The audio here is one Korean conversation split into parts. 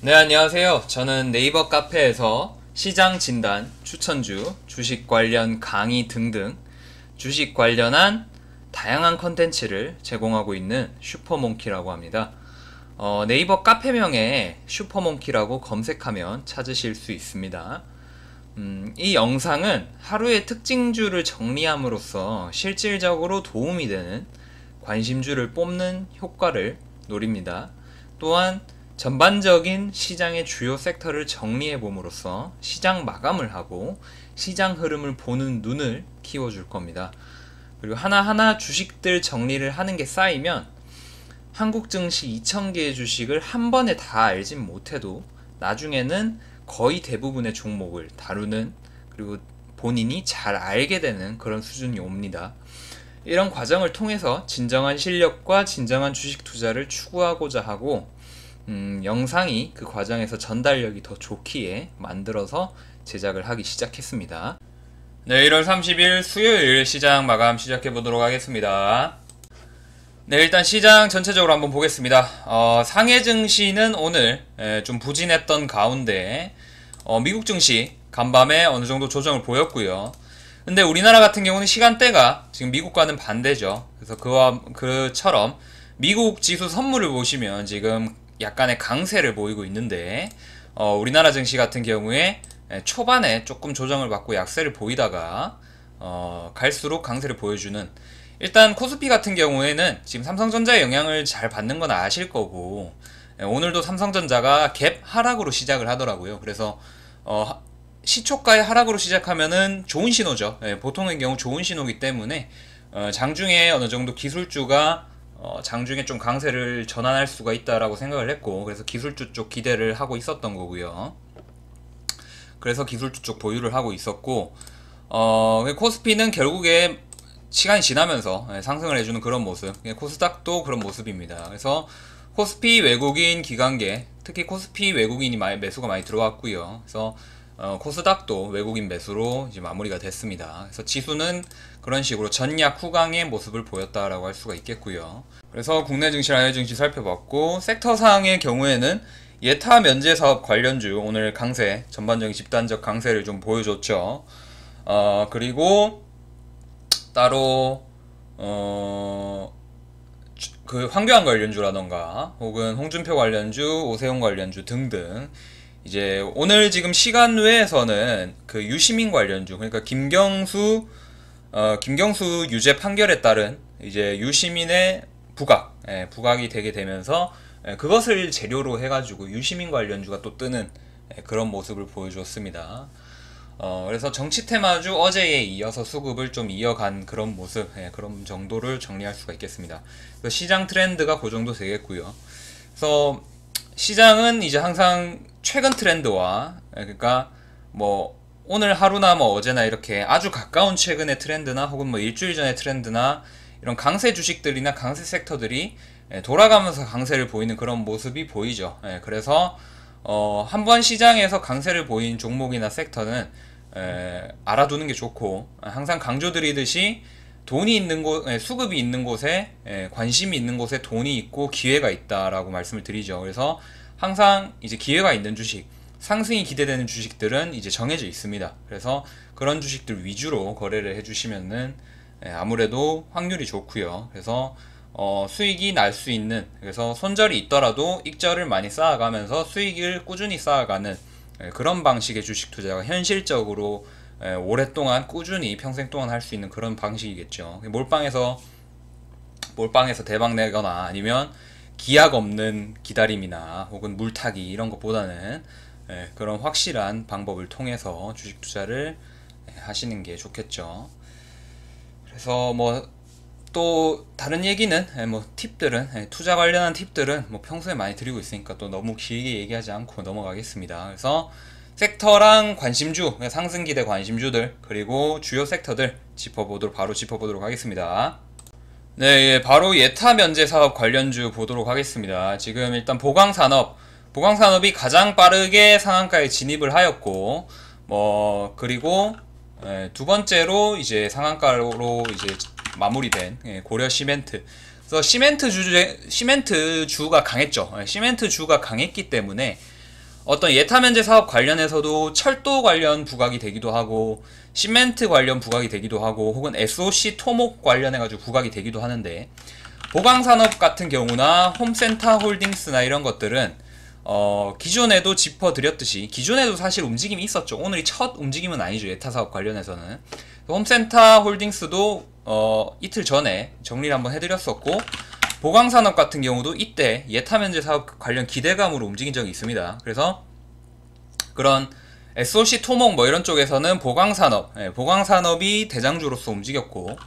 네, 안녕하세요. 저는 네이버 카페에서 시장 진단, 추천주, 주식 관련 강의 등등 주식 관련한 다양한 컨텐츠를 제공하고 있는 슈퍼몽키라고 합니다. 네이버 카페명에 슈퍼몽키라고 검색하면 찾으실 수 있습니다. 이 영상은 하루의 특징주를 정리함으로써 실질적으로 도움이 되는 관심주를 뽑는 효과를 노립니다. 또한 전반적인 시장의 주요 섹터를 정리해 봄으로써 시장 마감을 하고 시장 흐름을 보는 눈을 키워줄 겁니다. 그리고 하나하나 주식들 정리를 하는 게 쌓이면 한국 증시 2,000개의 주식을 한 번에 다 알진 못해도 나중에는 거의 대부분의 종목을 다루는, 그리고 본인이 잘 알게 되는 그런 수준이 옵니다. 이런 과정을 통해서 진정한 실력과 진정한 주식 투자를 추구하고자 하고, 영상이 그 과정에서 전달력이 더 좋기에 만들어서 제작을 하기 시작했습니다. 네, 1월 30일 수요일 시장 마감 시작해 보도록 하겠습니다. 네, 일단 시장 전체적으로 한번 보겠습니다. 상해 증시는 오늘 좀 부진했던 가운데 미국 증시 간밤에 어느 정도 조정을 보였고요. 근데 우리나라 같은 경우는 시간대가 지금 미국과는 반대죠. 그래서 그처럼 미국 지수 선물을 보시면 지금 약간의 강세를 보이고 있는데, 우리나라 증시 같은 경우에 초반에 조금 조정을 받고 약세를 보이다가 갈수록 강세를 보여주는, 일단 코스피 같은 경우에는 지금 삼성전자의 영향을 잘 받는 건 아실 거고, 오늘도 삼성전자가 갭 하락으로 시작을 하더라고요. 그래서 시초가의 하락으로 시작하면은 좋은 신호죠. 보통의 경우 좋은 신호이기 때문에 장중에 어느 정도 기술주가 장중에 좀 강세를 전환할 수가 있다라고 생각을 했고, 그래서 기술주 쪽 기대를 하고 있었던 거고요. 그래서 기술주 쪽 보유를 하고 있었고, 코스피는 결국에 시간이 지나면서 상승을 해주는 그런 모습, 코스닥도 그런 모습입니다. 그래서 코스피 외국인 기관계, 특히 코스피 외국인이 매수가 많이 들어왔고요. 그래서 코스닥도 외국인 매수로 이제 마무리가 됐습니다. 그래서 지수는 그런 식으로 전약 후강의 모습을 보였다라고 할 수가 있겠고요. 그래서 국내 증시랑 해외 증시 살펴봤고, 섹터상의 경우에는 예타 면제 사업 관련주 오늘 강세, 전반적인 집단적 강세를 좀 보여줬죠. 그리고 따로 그 황교안 관련주라던가 혹은 홍준표 관련주, 오세훈 관련주 등등, 이제 오늘 지금 시간 외에서는 그 유시민 관련주, 그러니까 김경수 유죄 판결에 따른 이제 유시민의 부각이 되게 되면서 그것을 재료로 해가지고 유시민 관련주가 또 뜨는 그런 모습을 보여주었습니다. 그래서 정치 테마주 어제에 이어서 수급을 좀 이어간 그런 모습, 그런 정도를 정리할 수가 있겠습니다. 그래서 시장 트렌드가 그 정도 되겠고요. 그래서 시장은 이제 항상 최근 트렌드와, 그러니까 뭐 오늘 하루나 뭐 어제나 이렇게 아주 가까운 최근의 트렌드나 혹은 뭐 일주일 전의 트렌드나 이런 강세 주식들이나 강세 섹터들이 돌아가면서 강세를 보이는 그런 모습이 보이죠. 그래서 한번 시장에서 강세를 보인 종목이나 섹터는 알아두는 게 좋고, 항상 강조드리듯이 돈이 있는 수급이 있는 곳에, 관심이 있는 곳에 돈이 있고 기회가 있다라고 말씀을 드리죠. 그래서 항상 이제 기회가 있는 주식, 상승이 기대되는 주식들은 이제 정해져 있습니다. 그래서 그런 주식들 위주로 거래를 해주시면은 아무래도 확률이 좋고요. 그래서 수익이 날 수 있는, 그래서 손절이 있더라도 익절을 많이 쌓아가면서 수익을 꾸준히 쌓아가는 그런 방식의 주식 투자가 현실적으로 오랫동안 꾸준히 평생 동안 할 수 있는 그런 방식이겠죠. 몰빵해서 대박 내거나 아니면 기약 없는 기다림이나 혹은 물타기 이런 것보다는 그런 확실한 방법을 통해서 주식 투자를 하시는 게 좋겠죠. 그래서 뭐 또 다른 얘기는 뭐 팁들은, 투자 관련한 팁들은 뭐 평소에 많이 드리고 있으니까 또 너무 길게 얘기하지 않고 넘어가겠습니다. 그래서 섹터랑 관심주, 상승 기대 관심주들, 그리고 주요 섹터들 바로 짚어보도록 하겠습니다. 네, 바로 예타 면제 사업 관련주 보도록 하겠습니다. 지금 일단 보강산업이 가장 빠르게 상한가에 진입을 하였고, 그리고 두 번째로 이제 상한가로 이제 마무리된 고려 시멘트. 그래서 시멘트주가 강했죠. 시멘트주가 강했기 때문에 어떤 예타 면제 사업 관련해서도 철도 관련 부각이 되기도 하고 시멘트 관련 부각이 되기도 하고 혹은 SOC 토목 관련해가지고 부각이 되기도 하는데, 보강산업 같은 경우나 홈센터 홀딩스나 이런 것들은 기존에도 짚어드렸듯이 기존에도 사실 움직임이 있었죠. 오늘이 첫 움직임은 아니죠. 예타 사업 관련해서는. 홈센터 홀딩스도 이틀 전에 정리를 한번 해드렸었고, 보강산업 같은 경우도 이때 예타 면제 사업 관련 기대감으로 움직인 적이 있습니다. 그래서 그런 SOC 토목 뭐 이런 쪽에서는 보강산업이 대장주로서 움직였고,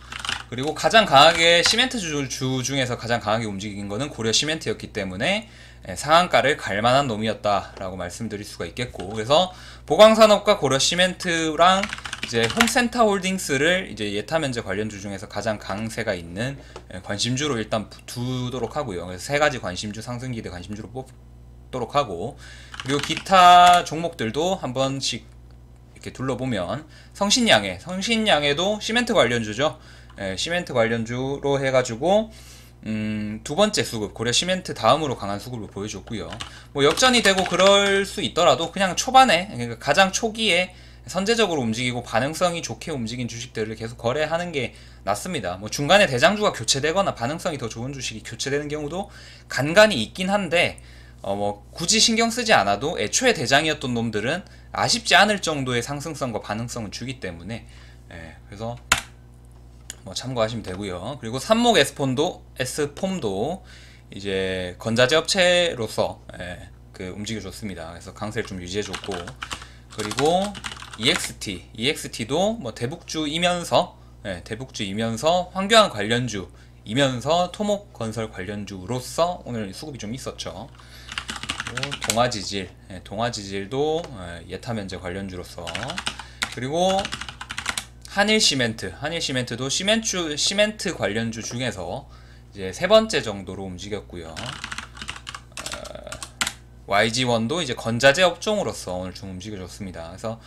그리고 가장 강하게 시멘트 주 중에서 가장 강하게 움직인 거는 고려 시멘트였기 때문에 상한가를 갈 만한 놈이었다라고 말씀드릴 수가 있겠고, 그래서 보강산업과 고려 시멘트랑 이제 홈센터 홀딩스를 이제 예타 면제 관련주 중에서 가장 강세가 있는 관심주로 일단 두도록 하고요. 그래서 세 가지 관심주, 상승기대 관심주로 뽑도록 하고, 그리고 기타 종목들도 한 번씩 이렇게 둘러보면 성신양해도 시멘트 관련주죠. 시멘트 관련주로 해가지고 두 번째 수급, 고려 시멘트 다음으로 강한 수급을 보여줬고요. 뭐 역전이 되고 그럴 수 있더라도 그냥 초반에, 그러니까 가장 초기에 선제적으로 움직이고 반응성이 좋게 움직인 주식들을 계속 거래하는 게 낫습니다. 뭐 중간에 대장주가 교체되거나 반응성이 더 좋은 주식이 교체되는 경우도 간간이 있긴 한데, 뭐 굳이 신경 쓰지 않아도 애초에 대장이었던 놈들은 아쉽지 않을 정도의 상승성과 반응성을 주기 때문에, 그래서 뭐 참고하시면 되고요. 그리고 삼목 S폼도 이제 건자재 업체로서 그 움직여줬습니다. 그래서 강세를 좀 유지해줬고, 그리고 EXT도 뭐 대북주이면서 황교안 관련주이면서 토목 건설 관련주로서 오늘 수급이 좀 있었죠. 동아지질도 예타 면제 관련주로서, 그리고 한일시멘트도 시멘트 관련주 중에서 이제 세 번째 정도로 움직였고요. YG1도 이제 건자재 업종으로서 오늘 좀 움직여줬습니다. 그래서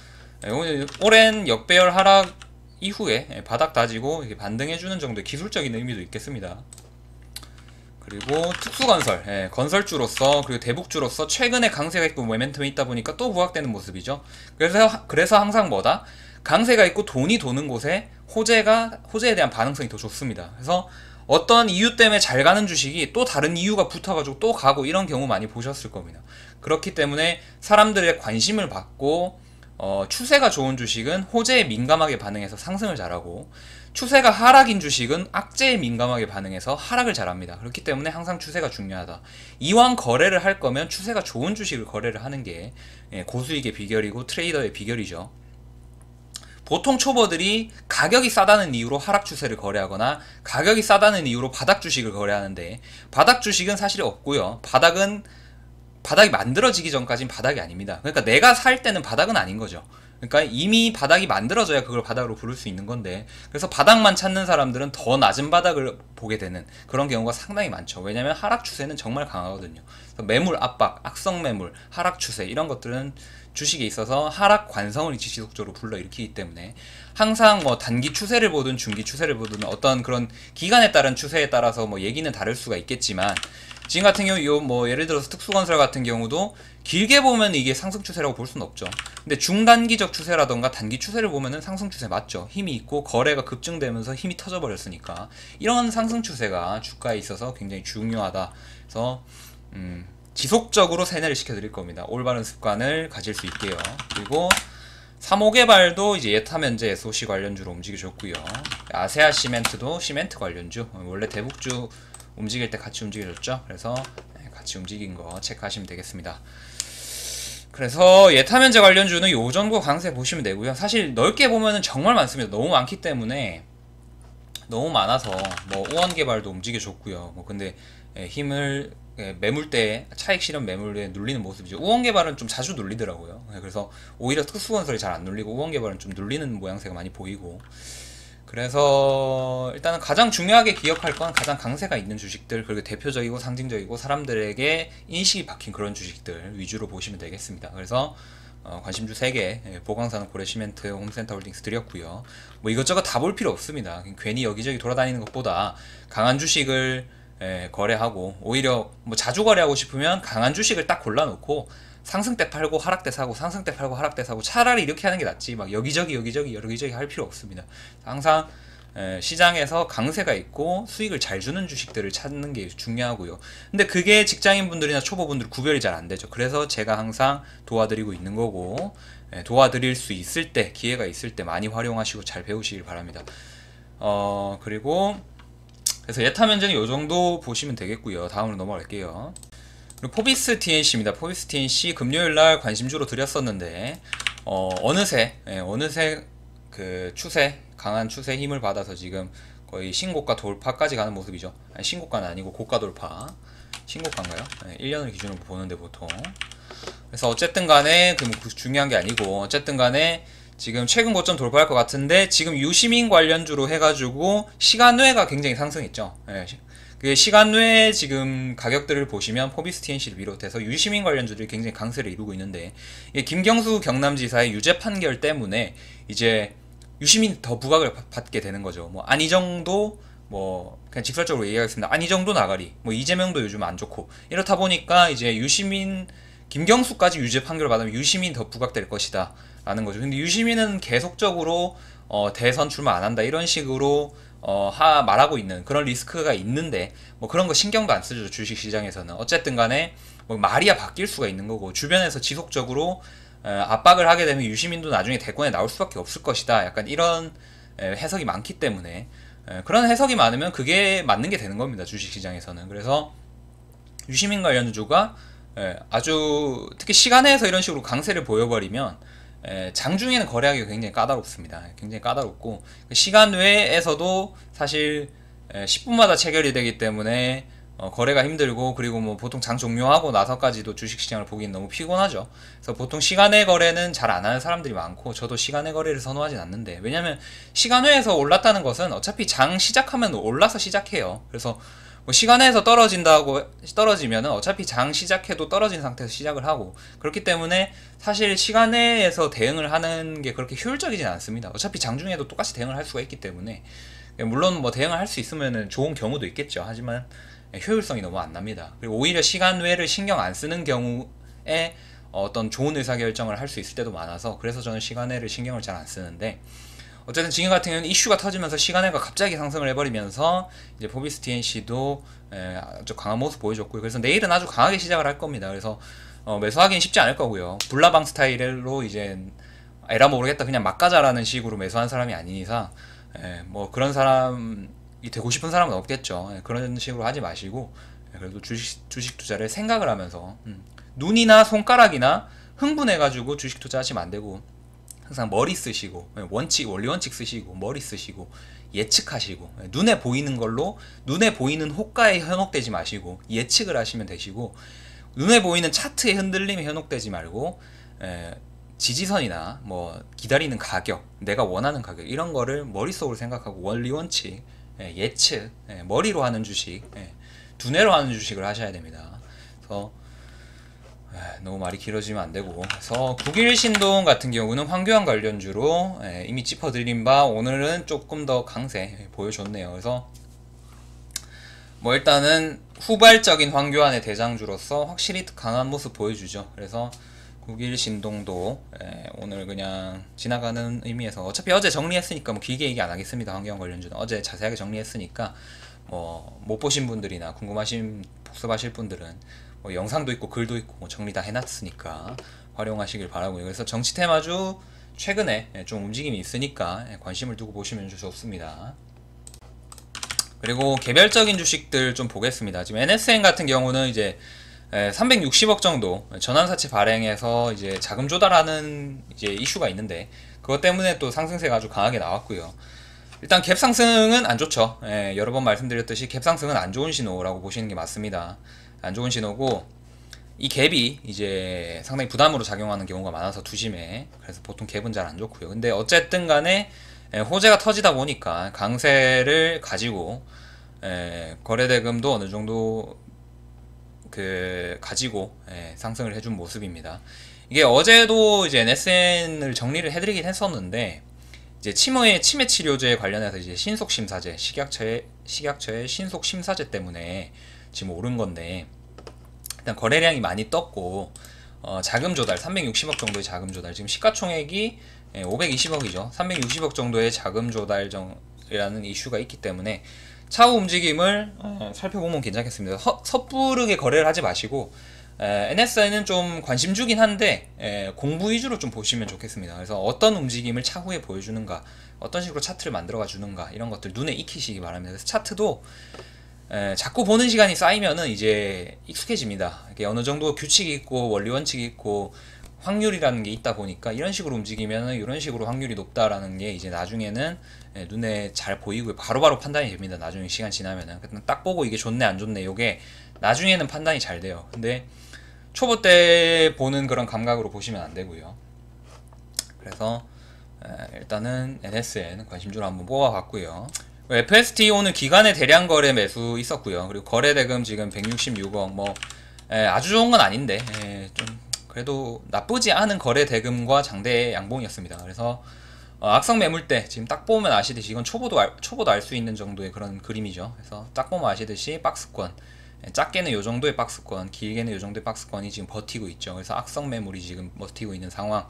오랜 역배열 하락 이후에 바닥 다지고 반등해주는 정도의 기술적인 의미도 있겠습니다. 그리고 특수건설, 건설주로서, 그리고 대북주로서 최근에 강세가 있고 모멘텀이 있다 보니까 또 부각되는 모습이죠. 그래서 항상 강세가 있고 돈이 도는 곳에 호재에 대한 반응성이 더 좋습니다. 그래서 어떤 이유 때문에 잘 가는 주식이 또 다른 이유가 붙어가지고 또 가고, 이런 경우 많이 보셨을 겁니다. 그렇기 때문에 사람들의 관심을 받고 추세가 좋은 주식은 호재에 민감하게 반응해서 상승을 잘하고, 추세가 하락인 주식은 악재에 민감하게 반응해서 하락을 잘합니다. 그렇기 때문에 항상 추세가 중요하다. 이왕 거래를 할 거면 추세가 좋은 주식을 거래를 하는 게 고수익의 비결이고 트레이더의 비결이죠. 보통 초보들이 가격이 싸다는 이유로 하락 추세를 거래하거나 가격이 싸다는 이유로 바닥 주식을 거래하는데, 바닥 주식은 사실 없고요. 바닥이 만들어지기 전까지는 바닥이 아닙니다. 그러니까 내가 살 때는 바닥은 아닌 거죠. 그러니까 이미 바닥이 만들어져야 그걸 바닥으로 부를 수 있는 건데, 그래서 바닥만 찾는 사람들은 더 낮은 바닥을 보게 되는 그런 경우가 상당히 많죠. 왜냐하면 하락 추세는 정말 강하거든요. 그래서 매물 압박, 악성 매물, 하락 추세 이런 것들은 주식에 있어서 하락 관성을 지속적으로 불러일으키기 때문에, 항상 뭐 단기 추세를 보든 중기 추세를 보든 어떤 그런 기간에 따른 추세에 따라서 뭐 얘기는 다를 수가 있겠지만, 지금 같은 경우 뭐 예를 들어서 특수건설 같은 경우도 길게 보면 이게 상승 추세라고 볼 수는 없죠. 근데 중단기적 추세라던가 단기 추세를 보면은 상승 추세 맞죠. 힘이 있고 거래가 급증되면서 힘이 터져버렸으니까 이런 상승 추세가 주가에 있어서 굉장히 중요하다. 그래서 지속적으로 세뇌를 시켜드릴 겁니다. 올바른 습관을 가질 수 있게요. 그리고 3호 개발도 이제 예타 면제 SOC 관련주로 움직여줬고요. 아세아 시멘트도 시멘트 관련주, 원래 대북주 움직일 때 같이 움직여줬죠. 그래서 같이 움직인 거 체크하시면 되겠습니다. 그래서 예타 면제 관련주는 요 정도 강세 보시면 되고요. 사실 넓게 보면은 정말 많습니다. 너무 많기 때문에, 너무 많아서 뭐 우원 개발도 움직여줬고요. 뭐 근데 힘을 매물대, 차익 실현 매물에 눌리는 모습이죠. 우원개발은 좀 자주 눌리더라고요. 그래서 오히려 특수건설이 잘 안 눌리고 우원개발은 좀 눌리는 모양새가 많이 보이고, 그래서 일단은 가장 중요하게 기억할 건 가장 강세가 있는 주식들, 그리고 대표적이고 상징적이고 사람들에게 인식이 박힌 그런 주식들 위주로 보시면 되겠습니다. 그래서 관심주 3개, 보강산업, 고려시멘트, 홈센터 홀딩스 드렸고요. 뭐 이것저것 다 볼 필요 없습니다. 괜히 여기저기 돌아다니는 것보다 강한 주식을 거래하고, 오히려 뭐 자주 거래하고 싶으면 강한 주식을 딱 골라놓고 상승 때 팔고 하락 때 사고 상승 때 팔고 하락 때 사고 차라리 이렇게 하는 게 낫지 막 여기저기 할 필요 없습니다. 항상 시장에서 강세가 있고 수익을 잘 주는 주식들을 찾는 게 중요하고요. 근데 그게 직장인분들이나 초보분들 구별이 잘 안 되죠. 그래서 제가 항상 도와드리고 있는 거고, 도와드릴 수 있을 때, 기회가 있을 때 많이 활용하시고 잘 배우시길 바랍니다. 그리고 그래서 예타 면적이 이 정도 보시면 되겠고요. 다음으로 넘어갈게요. 그리고 포비스 TNC입니다. 포비스 TNC 금요일날 관심주로 드렸었는데 어느새 그 강한 추세 힘을 받아서 지금 거의 신고가 돌파까지 가는 모습이죠. 아니, 신고가는 아니고 고가 돌파. 신고가인가요? 1년을 기준으로 보는데 보통. 그래서 어쨌든 간에 중요한 게 아니고 어쨌든 간에 지금 최근 고점 돌파할 것 같은데 지금 유시민 관련주로 해가지고 시간외가 굉장히 상승했죠. 그 시간외 지금 가격들을 보시면 포비스 TNC를 비롯해서 유시민 관련주들이 굉장히 강세를 이루고 있는데 이게 김경수 경남지사의 유죄 판결 때문에 이제 유시민이 더 부각을 받게 되는 거죠. 뭐 안희정도 뭐 그냥 직설적으로 얘기하겠습니다. 안희정도 나가리, 뭐 이재명도 요즘 안 좋고 이렇다 보니까 이제 유시민, 김경수까지 유죄 판결을 받으면 유시민이 더 부각될 것이다 라는 거죠. 근데 유시민은 계속적으로 대선 출마 안 한다 이런 식으로 말하고 있는 그런 리스크가 있는데 뭐 그런 거 신경도 안 쓰죠. 주식시장에서는 어쨌든 간에 뭐 말이야 바뀔 수가 있는 거고 주변에서 지속적으로 압박을 하게 되면 유시민도 나중에 대권에 나올 수밖에 없을 것이다. 약간 이런 해석이 많기 때문에 그런 해석이 많으면 그게 맞는 게 되는 겁니다. 주식시장에서는. 그래서 유시민 관련주가 아주 특히 시간에서 이런 식으로 강세를 보여버리면 장중에는 거래하기가 굉장히 까다롭습니다. 굉장히 까다롭고 시간 외에서도 사실 10분마다 체결이 되기 때문에 거래가 힘들고 그리고 뭐 보통 장 종료하고 나서까지도 주식시장을 보기엔 너무 피곤하죠. 그래서 보통 시간외 거래는 잘 안 하는 사람들이 많고 저도 시간외 거래를 선호하진 않는데 왜냐면 시간외에서 올랐다는 것은 어차피 장 시작하면 올라서 시작해요. 그래서 뭐 시간외에서 떨어지면은 어차피 장 시작해도 떨어진 상태에서 시작을 하고 그렇기 때문에 사실 시간외에서 대응을 하는 게 그렇게 효율적이진 않습니다. 어차피 장중에도 똑같이 대응을 할 수가 있기 때문에 물론 뭐 대응을 할 수 있으면은 좋은 경우도 있겠죠. 하지만 효율성이 너무 안 납니다. 그리고 오히려 시간외를 신경 안 쓰는 경우에 어떤 좋은 의사결정을 할 수 있을 때도 많아서 그래서 저는 시간외를 신경을 잘 안 쓰는데 어쨌든 지금 같은 경우는 이슈가 터지면서 시간외가 갑자기 상승을 해버리면서 이제 포비스 TNC도 아주 강한 모습 보여줬고요. 그래서 내일은 아주 강하게 시작을 할 겁니다. 그래서 매수하기는 쉽지 않을 거고요. 불나방 스타일로 이제 에라 모르겠다 그냥 막 가자라는 식으로 매수한 사람이 아닌 이상 뭐 그런 사람이 되고 싶은 사람은 없겠죠. 그런 식으로 하지 마시고 그래도 주식 투자를 생각을 하면서 눈이나 손가락이나 흥분해가지고 주식 투자하시면 안 되고 항상 머리 쓰시고 원리 원칙 쓰시고 머리 쓰시고 예측하시고 눈에 보이는 걸로 눈에 보이는 호가에 현혹되지 마시고 예측을 하시면 되시고 눈에 보이는 차트의 흔들림에 현혹되지 말고 지지선이나 뭐 기다리는 가격 내가 원하는 가격 이런 거를 머릿속으로 생각하고 원리 원칙 예측 머리로 하는 주식 두뇌로 하는 주식을 하셔야 됩니다. 그래서 너무 말이 길어지면 안 되고 그래서 국일신동 같은 경우는 황교안 관련주로 이미 짚어드린 바 오늘은 조금 더 강세 보여줬네요. 그래서 뭐 일단은 후발적인 황교안의 대장주로서 확실히 강한 모습 보여주죠. 그래서 국일신동도 오늘 그냥 지나가는 의미에서 어차피 어제 정리했으니까 뭐 길게 얘기 안 하겠습니다. 황교안 관련주는 어제 자세하게 정리했으니까 뭐 못 보신 분들이나 궁금하신 복습하실 분들은 뭐 영상도 있고 글도 있고 뭐 정리 다 해놨으니까 활용하시길 바라고요. 그래서 정치 테마주 최근에 좀 움직임이 있으니까 관심을 두고 보시면 좋습니다. 그리고 개별적인 주식들 좀 보겠습니다. 지금 NSN 같은 경우는 이제 360억 정도 전환사채 발행해서 이제 자금 조달하는 이제 이슈가 있는데 그것 때문에 또 상승세가 아주 강하게 나왔고요. 일단 갭 상승은 안 좋죠. 여러 번 말씀드렸듯이 갭 상승은 안 좋은 신호라고 보시는 게 맞습니다. 안 좋은 신호고 이 갭이 이제 상당히 부담으로 작용하는 경우가 많아서 투심에 그래서 보통 갭은 잘 안 좋고요. 근데 어쨌든 간에 호재가 터지다 보니까 강세를 가지고 거래대금도 어느 정도 가지고 상승을 해준 모습입니다. 이게 어제도 이제 NSN을 정리를 해드리긴 했었는데 이제 치매 치료제 관련해서 이제 신속심사제 식약처의 신속심사제 때문에 지금 오른 건데 일단 거래량이 많이 떴고 자금 조달 360억 정도의 자금 조달, 지금 시가총액이 520억이죠. 360억 정도의 자금 조달이라는 이슈가 있기 때문에 차후 움직임을 살펴보면 괜찮겠습니다. 섣부르게 거래를 하지 마시고 NS는 좀 관심 주긴 한데 공부 위주로 좀 보시면 좋겠습니다. 그래서 어떤 움직임을 차후에 보여주는가, 어떤 식으로 차트를 만들어가 주는가, 이런 것들 눈에 익히시기 바랍니다. 그래서 차트도 자꾸 보는 시간이 쌓이면은 이제 익숙해집니다. 이게 어느 정도 규칙이 있고 원리 원칙이 있고 확률이라는 게 있다 보니까 이런 식으로 움직이면은 이런 식으로 확률이 높다라는 게 이제 나중에는 눈에 잘 보이고 바로바로 판단이 됩니다. 나중에 시간 지나면은 딱 보고 이게 좋네 안 좋네 요게 나중에는 판단이 잘 돼요. 근데 초보 때 보는 그런 감각으로 보시면 안 되고요. 그래서 일단은 NSN 관심주로 한번 뽑아봤고요. FST 오늘 기간의 대량 거래 매수 있었고요. 그리고 거래 대금 지금 166억, 뭐 아주 좋은 건 아닌데 좀 그래도 나쁘지 않은 거래 대금과 장대 양봉이었습니다. 그래서 악성 매물대 지금 딱 보면 아시듯이 이건 초보도 알 수 있는 정도의 그런 그림이죠. 그래서 딱 보면 아시듯이 박스권, 작게는 요 정도의 박스권, 길게는 요 정도의 박스권이 지금 버티고 있죠. 그래서 악성 매물이 지금 버티고 있는 상황,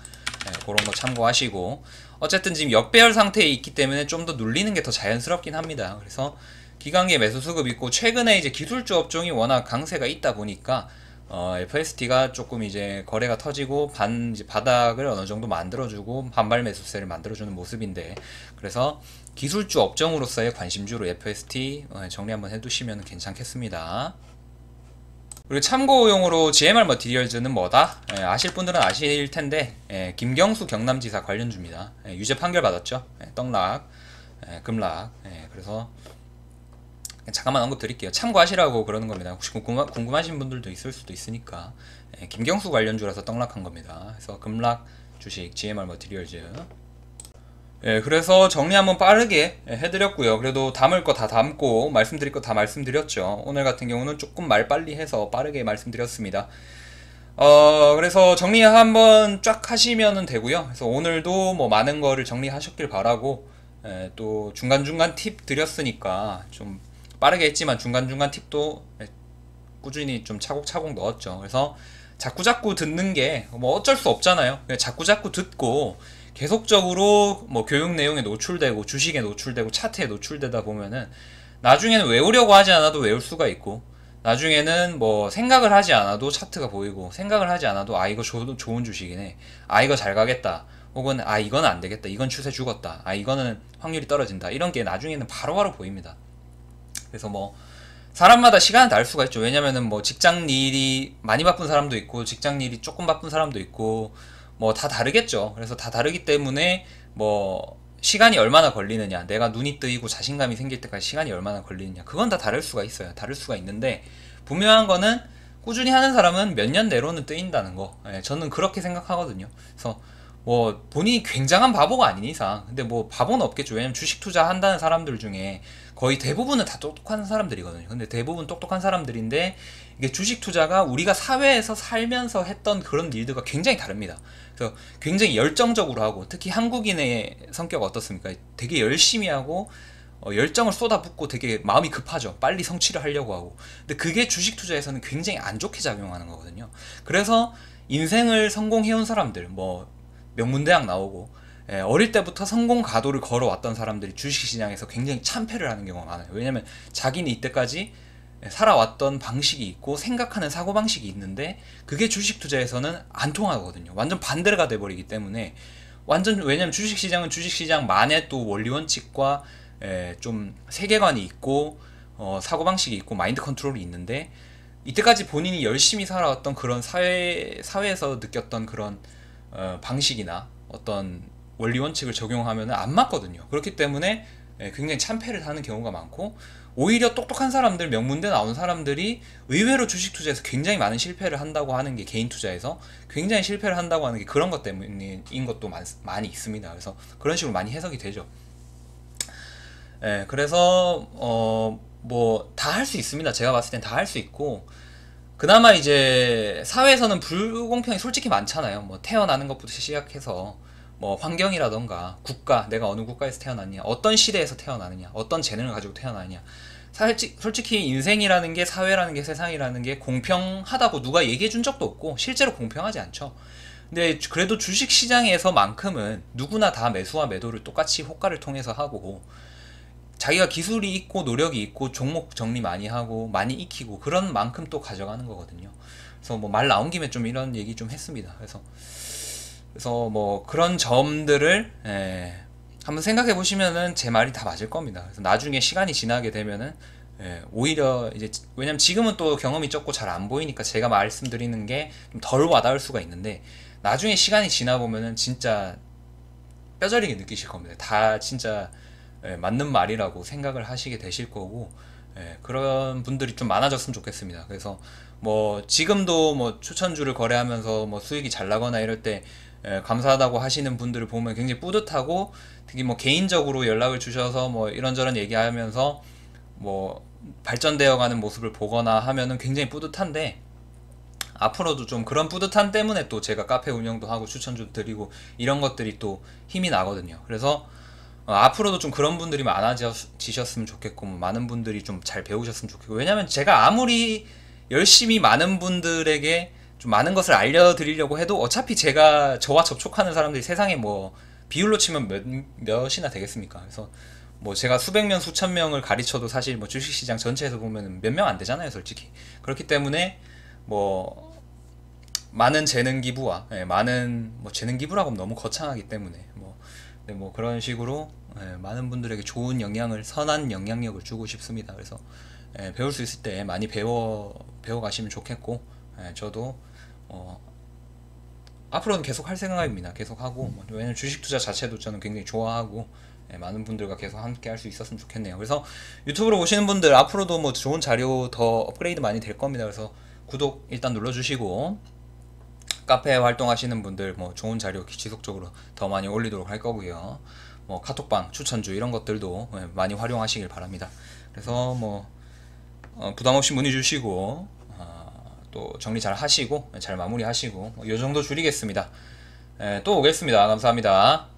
그런 거 참고하시고, 어쨌든 지금 역배열 상태에 있기 때문에 좀 더 눌리는 게 더 자연스럽긴 합니다. 그래서 기관계 매수 수급 있고, 최근에 이제 기술주 업종이 워낙 강세가 있다 보니까 FST가 조금 이제 거래가 터지고 이제 바닥을 어느 정도 만들어주고 반발 매수세를 만들어주는 모습인데, 그래서 기술주 업종으로서의 관심주로 FST 정리 한번 해두시면 괜찮겠습니다. 그리고 참고용으로 GMR 머티리얼즈는 뭐다? 아실 분들은 아실 텐데 김경수 경남지사 관련주입니다. 유죄 판결 받았죠. 떡락, 급락. 그래서 잠깐만 언급 드릴게요. 참고하시라고 그러는 겁니다. 혹시 궁금하신 분들도 있을 수도 있으니까. 김경수 관련주라서 떡락한 겁니다. 그래서 급락 주식 GMR 머티리얼즈. 그래서 정리 한번 빠르게 해드렸고요. 그래도 담을 거 다 담고 말씀드릴 거 다 말씀드렸죠. 오늘 같은 경우는 조금 말 빨리 해서 빠르게 말씀드렸습니다. 그래서 정리 한번 쫙 하시면 되고요. 그래서 오늘도 뭐 많은 거를 정리하셨길 바라고, 또 중간중간 팁 드렸으니까 좀 빠르게 했지만 중간중간 팁도 꾸준히 좀 차곡차곡 넣었죠. 그래서 자꾸자꾸 듣는 게 뭐 어쩔 수 없잖아요. 자꾸자꾸 듣고 계속적으로 뭐 교육 내용에 노출되고 주식에 노출되고 차트에 노출되다 보면은 나중에는 외우려고 하지 않아도 외울 수가 있고, 나중에는 뭐 생각을 하지 않아도 차트가 보이고, 생각을 하지 않아도 이거 좋은 주식이네, 이거 잘 가겠다, 혹은 이건 안 되겠다, 이건 추세 죽었다, 이거는 확률이 떨어진다, 이런 게 나중에는 바로바로 보입니다. 그래서 뭐 사람마다 시간은 다를 수가 있죠. 왜냐면은 뭐 직장 일이 많이 바쁜 사람도 있고 직장 일이 조금 바쁜 사람도 있고 뭐 다 다르겠죠. 그래서 다 다르기 때문에 뭐 시간이 얼마나 걸리느냐, 내가 눈이 뜨이고 자신감이 생길 때까지 시간이 얼마나 걸리느냐, 그건 다 다를 수가 있어요. 다를 수가 있는데 분명한 거는 꾸준히 하는 사람은 몇 년 내로는 뜨인다는 거. 저는 그렇게 생각하거든요. 그래서 뭐 본인이 굉장한 바보가 아닌 이상, 근데 뭐 바보는 없겠죠. 왜냐면 주식 투자한다는 사람들 중에 거의 대부분은 다 똑똑한 사람들이거든요. 근데 대부분 똑똑한 사람들인데 이게 주식 투자가 우리가 사회에서 살면서 했던 그런 일들과 굉장히 다릅니다. 그래서 굉장히 열정적으로 하고, 특히 한국인의 성격 어떻습니까? 되게 열심히 하고 열정을 쏟아붓고 되게 마음이 급하죠. 빨리 성취를 하려고 하고. 근데 그게 주식 투자에서는 굉장히 안 좋게 작용하는 거거든요. 그래서 인생을 성공해온 사람들, 뭐 명문대학 나오고 어릴 때부터 성공 가도를 걸어왔던 사람들이 주식시장에서 굉장히 참패를 하는 경우가 많아요. 왜냐면 자기는 이때까지 살아왔던 방식이 있고 생각하는 사고방식이 있는데 그게 주식 투자에서는 안 통하거든요. 완전 반대가 돼버리기 때문에 왜냐면 주식시장은 주식시장만의 또 원리원칙과 좀 세계관이 있고 사고방식이 있고 마인드 컨트롤이 있는데, 이때까지 본인이 열심히 살아왔던 그런 사회에서 느꼈던 그런 방식이나 어떤 원리 원칙을 적용하면 안 맞거든요. 그렇기 때문에 굉장히 참패를 하는 경우가 많고, 오히려 똑똑한 사람들, 명문대 나온 사람들이 의외로 주식 투자에서 굉장히 많은 실패를 한다고 하는 게, 개인 투자에서 굉장히 실패를 한다고 하는 게 그런 것 때문인 것도 많이 있습니다. 그래서 그런 식으로 많이 해석이 되죠. 그래서 뭐 다 할 수 있습니다. 제가 봤을 땐 다 할 수 있고, 그나마 이제 사회에서는 불공평이 솔직히 많잖아요. 뭐 태어나는 것부터 시작해서 뭐 환경이라던가 국가, 내가 어느 국가에서 태어났냐, 어떤 시대에서 태어나느냐, 어떤 재능을 가지고 태어나느냐, 솔직히 인생이라는 게, 사회라는 게, 세상이라는 게 공평하다고 누가 얘기해 준 적도 없고 실제로 공평하지 않죠. 근데 그래도 주식 시장에서만큼은 누구나 다 매수와 매도를 똑같이 호가를 통해서 하고, 자기가 기술이 있고 노력이 있고 종목 정리 많이 하고 많이 익히고 그런 만큼 또 가져가는 거거든요. 그래서 뭐 말 나온 김에 좀 이런 얘기 좀 했습니다. 그래서 뭐 그런 점들을 한번 생각해 보시면은 제 말이 다 맞을 겁니다. 그래서 나중에 시간이 지나게 되면은 오히려 이제, 왜냐면 지금은 또 경험이 적고 잘 안 보이니까 제가 말씀드리는 게 좀 덜 와닿을 수가 있는데, 나중에 시간이 지나 보면은 진짜 뼈저리게 느끼실 겁니다. 다 진짜 맞는 말이라고 생각을 하시게 되실 거고, 그런 분들이 좀 많아졌으면 좋겠습니다. 그래서 뭐 지금도 뭐 추천주를 거래하면서 뭐 수익이 잘 나거나 이럴 때 감사하다고 하시는 분들을 보면 굉장히 뿌듯하고, 특히 뭐 개인적으로 연락을 주셔서 뭐 이런저런 얘기하면서 뭐 발전되어 가는 모습을 보거나 하면은 굉장히 뿌듯한데, 앞으로도 좀 그런 뿌듯함 때문에 또 제가 카페 운영도 하고 추천주 드리고 이런 것들이 또 힘이 나거든요. 그래서 앞으로도 좀 그런 분들이 많아지셨으면 좋겠고, 뭐 많은 분들이 좀 잘 배우셨으면 좋겠고, 왜냐면 제가 아무리 열심히 많은 분들에게 좀 많은 것을 알려드리려고 해도 어차피 저와 접촉하는 사람들이 세상에 뭐 비율로 치면 몇이나 되겠습니까? 그래서 뭐 제가 수백 명 수천 명을 가르쳐도 사실 뭐 주식시장 전체에서 보면 몇 명 안 되잖아요, 솔직히. 그렇기 때문에 뭐 많은 재능 기부와, 많은 뭐 재능 기부라고 하면 너무 거창하기 때문에 뭐 그런 식으로 많은 분들에게 좋은 영향을, 선한 영향력을 주고 싶습니다. 그래서 배울 수 있을 때 많이 배워 가시면 좋겠고, 저도 앞으로는 계속 할 생각입니다. 계속 하고, 왜냐면 주식 투자 자체도 저는 굉장히 좋아하고, 많은 분들과 계속 함께 할 수 있었으면 좋겠네요. 그래서 유튜브로 보시는 분들 앞으로도 뭐 좋은 자료 더 업그레이드 많이 될 겁니다. 그래서 구독 일단 눌러주시고, 카페 활동하시는 분들 뭐 좋은 자료 지속적으로 더 많이 올리도록 할 거고요. 뭐 카톡방 추천주 이런 것들도 많이 활용하시길 바랍니다. 그래서 뭐 부담 없이 문의 주시고, 또 정리 잘 하시고 잘 마무리하시고, 이 정도 줄이겠습니다. 또 오겠습니다. 감사합니다.